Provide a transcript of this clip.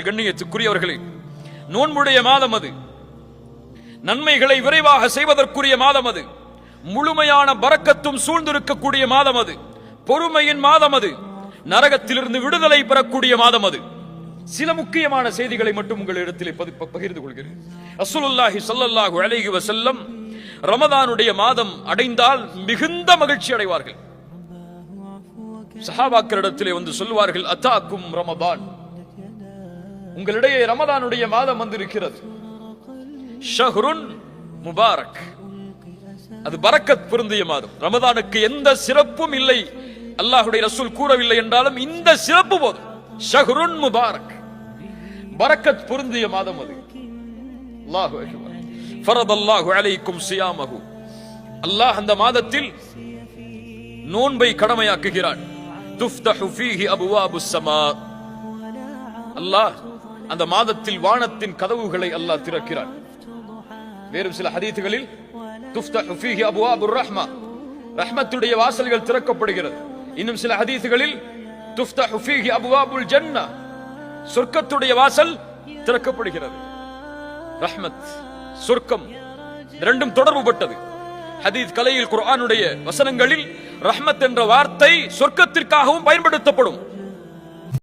பாருங்கள் கண்ணியத்துக்குரியவர்களே, நோன்புடைய மாதம் அது, நன்மைகளை விரைவாக செய்வதற்குரிய மாதம் அது, முழுமையான பரக்கத்தும் சூழ்ந்திருக்கக்கூடிய மாதம் அது, பொறுமையின் மாதம் அது, நரகத்திலிருந்து விடுதலை பெறக்கூடிய மாதம் அது. சில முக்கியமான செய்திகளை மட்டும் உங்களிடத்தில் பகிர்ந்து கொள்கிறேன். ரசூலுல்லாஹி ஸல்லல்லாஹு அலைஹி வஸல்லம் ரமதானுடைய மாதம் அடைந்தால் மிகுந்த மகிழ்ச்சி அடைவார்கள். சஹாபாக்களிடத்திலே வந்து சொல்லுவார்கள், அத்தாக்கும் ரமதான், உங்களிடையே ரமதானுடைய மாதம் வந்திருக்கிறது. ஷஹ்ருன் முபாரக், அது பரக்கத் பொருந்திய மாதம். ரமதானுக்கு எந்த சிறப்பும் இல்லை, அல்லாஹ்வுடைய ரசூல் கூறவில்லை என்றாலும் இந்த சிறப்பு போதும். ஷஹ்ருன் முபாரக், பரக்கத் பொருந்திய மாதம் அது. அல்லாஹு அக்பர். ஃபரதல்லாஹு அலைக்கும் சியாமஹு, அல்லாஹ் அந்த மாதத்தில் நோன்பை கடமையாக்குகிறான். துஃப்தஹு ஃபீஹி அபுவாபுஸ் ஸமா, அல்லாஹ் அந்த மாதத்தில் வானத்தின் கதவுகளை அல்லாஹ் திறக்கிறான். வேறு சில ஹதீதுகளில் துஃப்தஹு ஃபீஹி அபுவாபுர் ரஹ்மா, ரஹ்மத்துடைய வாசல்கள் திறக்கப்படுகிறது. இன்னும் சில ஹதீதுகளில் துஃப்தஹு ஃபீஹி அபுவாபுல் ஜன்னah, சொர்க்கத்துடைய வாசல் திறக்கப்படுகிறது. ரஹ்மத், சொர்க்கம் இரண்டும் தொடர்புபட்டது. ஹதீஸ் கலையில் குர்ஆனுடைய வசனங்களில் ரஹ்மத் என்ற வார்த்தை சொர்க்கத்திற்காகவும் பயன்படுத்தப்படும்.